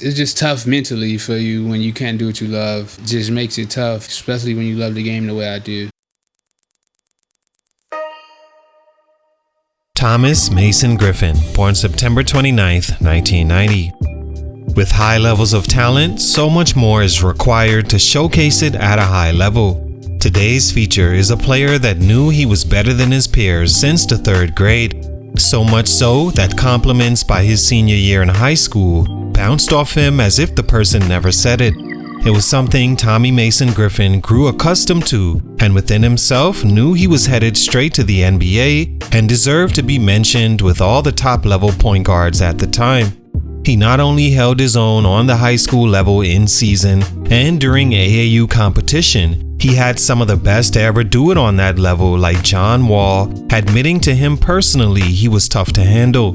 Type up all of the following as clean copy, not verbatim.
It's just tough mentally for you when you can't do what you love. It just makes it tough, especially when you love the game the way I do. Tommy Mason Griffin, born September 29th, 1990. With high levels of talent, so much more is required to showcase it at a high level. Today's feature is a player that knew he was better than his peers since the 3rd grade. So much so that compliments by his senior year in high school bounced off him as if the person never said it. It was something Tommy Mason Griffin grew accustomed to, and within himself knew he was headed straight to the NBA and deserved to be mentioned with all the top-level point guards at the time. He not only held his own on the high school level in season and during AAU competition, he had some of the best to ever do it on that level, like John Wall, admitting to him personally he was tough to handle.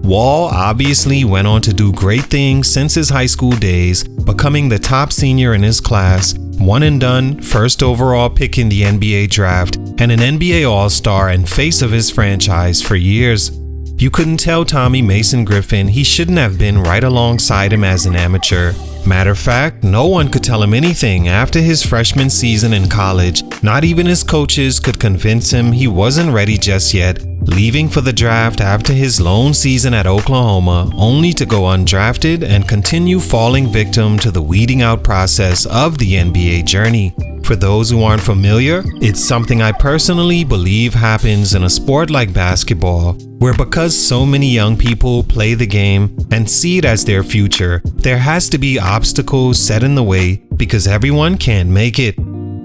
Wall obviously went on to do great things since his high school days, becoming the top senior in his class, one and done, first overall pick in the NBA draft, and an NBA All-Star and face of his franchise for years. You couldn't tell Tommy Mason Griffin he shouldn't have been right alongside him as an amateur. Matter of fact, no one could tell him anything after his freshman season in college. Not even his coaches could convince him he wasn't ready just yet, leaving for the draft after his lone season at Oklahoma, only to go undrafted and continue falling victim to the weeding out process of the NBA journey. For those who aren't familiar, it's something I personally believe happens in a sport like basketball, where because so many young people play the game and see it as their future, there has to be obstacles set in the way because everyone can't make it.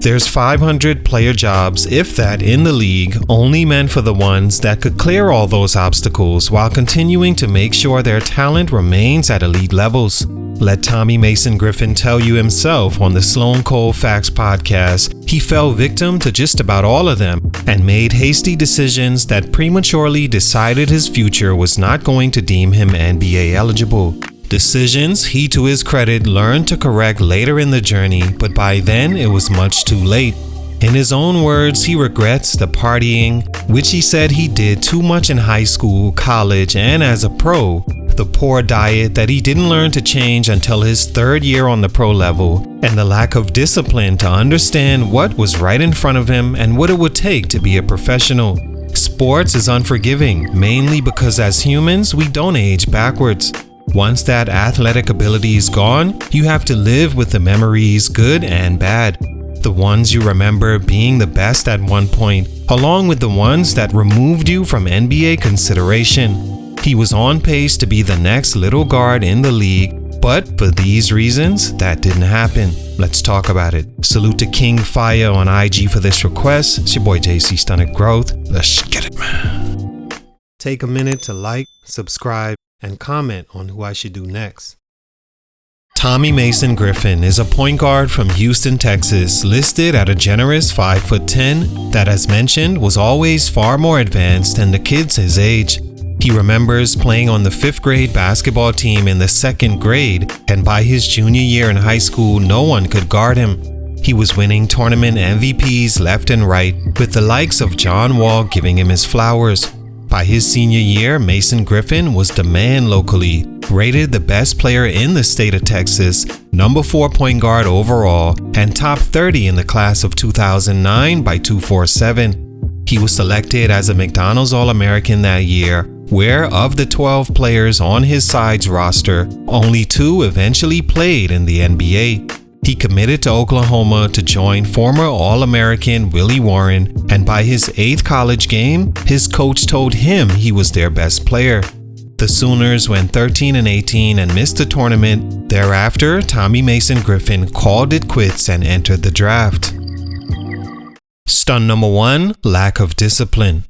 There's 500 player jobs, if that, in the league, only meant for the ones that could clear all those obstacles while continuing to make sure their talent remains at elite levels. Let Tommy Mason Griffin tell you himself on the Sloan Cold Facts Podcast, he fell victim to just about all of them and made hasty decisions that prematurely decided his future was not going to deem him NBA eligible. Decisions he, to his credit, learned to correct later in the journey, but by then it was much too late. In his own words, he regrets the partying, which he said he did too much in high school, college, and as a pro, the poor diet that he didn't learn to change until his 3rd year on the pro level, and the lack of discipline to understand what was right in front of him and what it would take to be a professional. Sports is unforgiving, mainly because as humans, we don't age backwards. Once that athletic ability is gone, you have to live with the memories, good and bad. The ones you remember being the best at one point, along with the ones that removed you from NBA consideration. He was on pace to be the next little guard in the league, but for these reasons, that didn't happen. Let's talk about it. Salute to King Fire on IG for this request. It's your boy JC Stunted Growth. Let's get it, man. Take a minute to like, subscribe, and comment on who I should do next. Tommy Mason Griffin is a point guard from Houston, Texas, listed at a generous 5'10" that, as mentioned, was always far more advanced than the kids his age. He remembers playing on the 5th grade basketball team in the 2nd grade, and by his junior year in high school, no one could guard him. He was winning tournament MVPs left and right, with the likes of John Wall giving him his flowers. By his senior year, Mason Griffin was the man locally, rated the best player in the state of Texas, number 4 point guard overall, and top 30 in the class of 2009 by 247. He was selected as a McDonald's All-American that year, where of the 12 players on his side's roster, only 2 eventually played in the NBA. He committed to Oklahoma to join former All-American Willie Warren, and by his 8th college game, his coach told him he was their best player. The Sooners went 13-18 and missed the tournament. Thereafter, Tommy Mason Griffin called it quits and entered the draft. Stunt number 1, lack of discipline.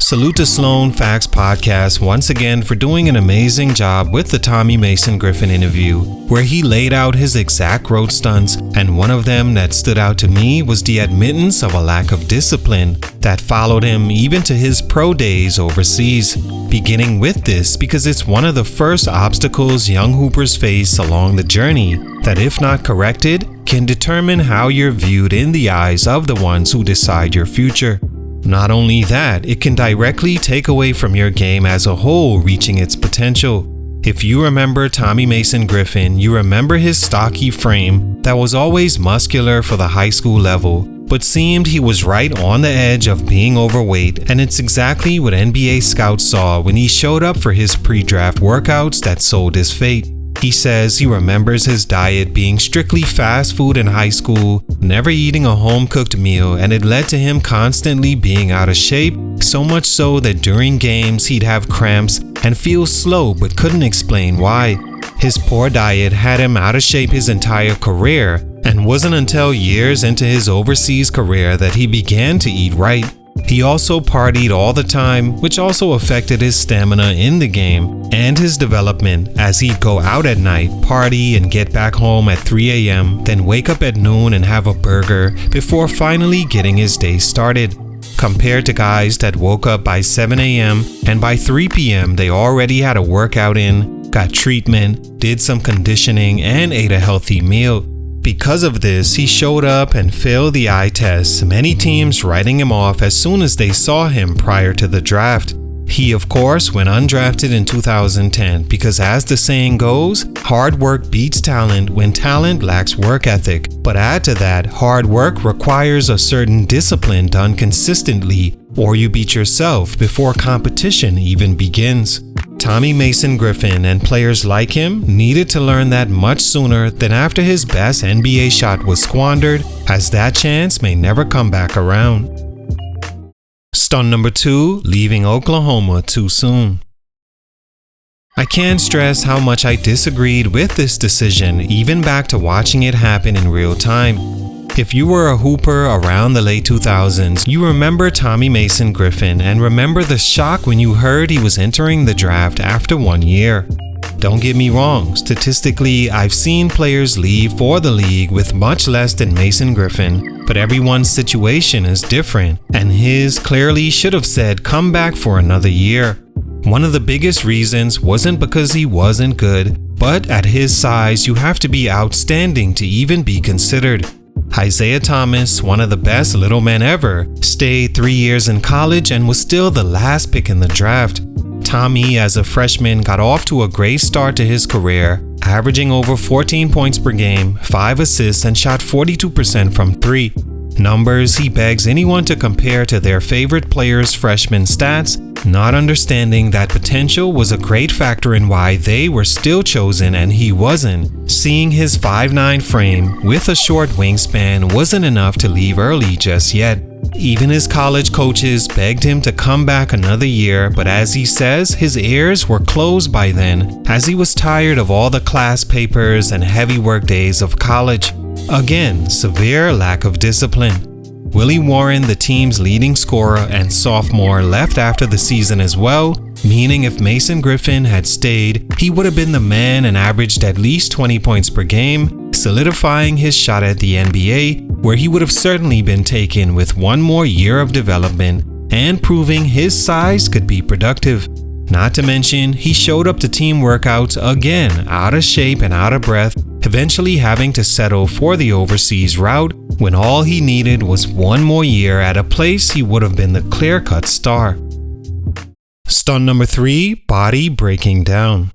Salute to Sloan Facts Podcast once again for doing an amazing job with the Tommy Mason Griffin interview, where he laid out his exact growth stunts, and one of them that stood out to me was the admittance of a lack of discipline that followed him even to his pro days overseas. Beginning with this because it's one of the first obstacles young hoopers face along the journey that, if not corrected, can determine how you're viewed in the eyes of the ones who decide your future. Not only that, it can directly take away from your game as a whole reaching its potential. If you remember Tommy Mason Griffin, you remember his stocky frame that was always muscular for the high school level, but seemed he was right on the edge of being overweight, and it's exactly what NBA scouts saw when he showed up for his pre-draft workouts that sold his fate. He says he remembers his diet being strictly fast food in high school, never eating a home-cooked meal, and it led to him constantly being out of shape, so much so that during games he'd have cramps and feel slow but couldn't explain why. His poor diet had him out of shape his entire career, and wasn't until years into his overseas career that he began to eat right. He also partied all the time, which also affected his stamina in the game and his development, as he'd go out at night, party, and get back home at 3 a.m., then wake up at noon and have a burger before finally getting his day started. Compared to guys that woke up by 7 a.m. and by 3 p.m. they already had a workout in, got treatment, did some conditioning, and ate a healthy meal. Because of this, he showed up and failed the eye test, many teams writing him off as soon as they saw him prior to the draft. He, of course, went undrafted in 2010 because, as the saying goes, hard work beats talent when talent lacks work ethic. But add to that, hard work requires a certain discipline done consistently, or you beat yourself before competition even begins. Tommy Mason Griffin and players like him needed to learn that much sooner than after his best NBA shot was squandered, as that chance may never come back around. Stunt number 2, leaving Oklahoma too soon. I can't stress how much I disagreed with this decision, even back to watching it happen in real time. If you were a hooper around the late 2000s, you remember Tommy Mason Griffin and remember the shock when you heard he was entering the draft after 1 year. Don't get me wrong, statistically, I've seen players leave for the league with much less than Mason Griffin, but everyone's situation is different, and his clearly should have said come back for another year. One of the biggest reasons wasn't because he wasn't good, but at his size you have to be outstanding to even be considered. Isaiah Thomas, one of the best little men ever, stayed 3 years in college and was still the last pick in the draft. Tommy, as a freshman, got off to a great start to his career, averaging over 14 points per game, 5 assists, and shot 42% from 3. Numbers he begs anyone to compare to their favorite players' freshman stats, not understanding that potential was a great factor in why they were still chosen and he wasn't. Seeing his 5'9" frame with a short wingspan wasn't enough to leave early just yet. Even his college coaches begged him to come back another year, but as he says, his ears were closed by then, as he was tired of all the class papers and heavy work days of college. Again, severe lack of discipline. Willie Warren, the team's leading scorer and sophomore, left after the season as well, meaning if Mason Griffin had stayed, he would have been the man and averaged at least 20 points per game, solidifying his shot at the NBA, where he would have certainly been taken with 1 more year of development and proving his size could be productive. Not to mention, he showed up to team workouts again out of shape and out of breath, eventually having to settle for the overseas route when all he needed was 1 more year at a place he would have been the clear-cut star. Stunt number 3, body breaking down.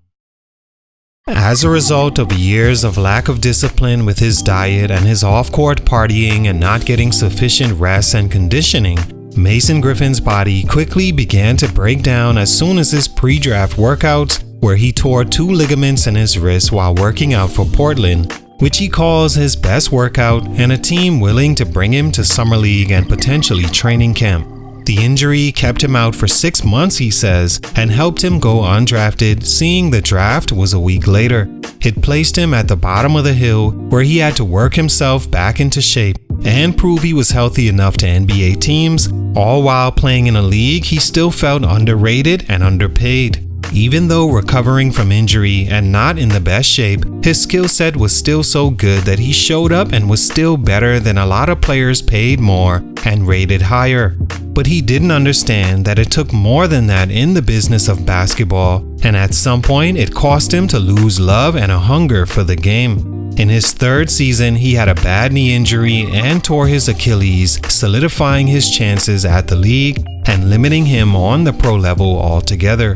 As a result of years of lack of discipline with his diet and his off-court partying and not getting sufficient rest and conditioning, Mason Griffin's body quickly began to break down as soon as his pre-draft workouts, where he tore 2 ligaments in his wrist while working out for Portland, which he calls his best workout and a team willing to bring him to summer league and potentially training camp. The injury kept him out for 6 months, he says, and helped him go undrafted, seeing the draft was a week later. It placed him at the bottom of the hill, where he had to work himself back into shape and prove he was healthy enough to NBA teams, all while playing in a league he still felt underrated and underpaid. Even though recovering from injury and not in the best shape, his skill set was still so good that he showed up and was still better than a lot of players paid more and rated higher. But he didn't understand that it took more than that in the business of basketball, and at some point it cost him to lose love and a hunger for the game. In his 3rd season, he had a bad knee injury and tore his Achilles, solidifying his chances at the league and limiting him on the pro level altogether.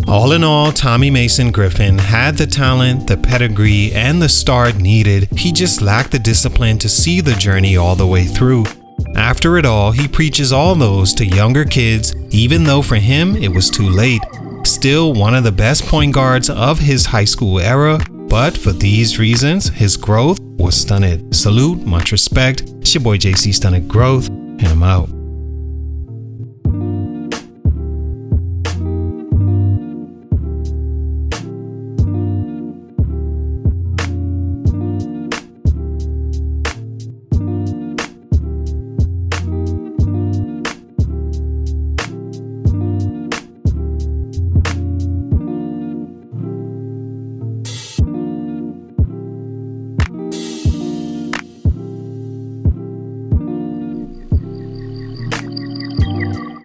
All in all, Tommy Mason Griffin had the talent, the pedigree, and the start needed. He just lacked the discipline to see the journey all the way through. After it all, he preaches all those to younger kids, even though for him it was too late. Still one of the best point guards of his high school era, but for these reasons, his growth was stunted. Salute, much respect. It's your boy JC Stunted Growth, and I'm out.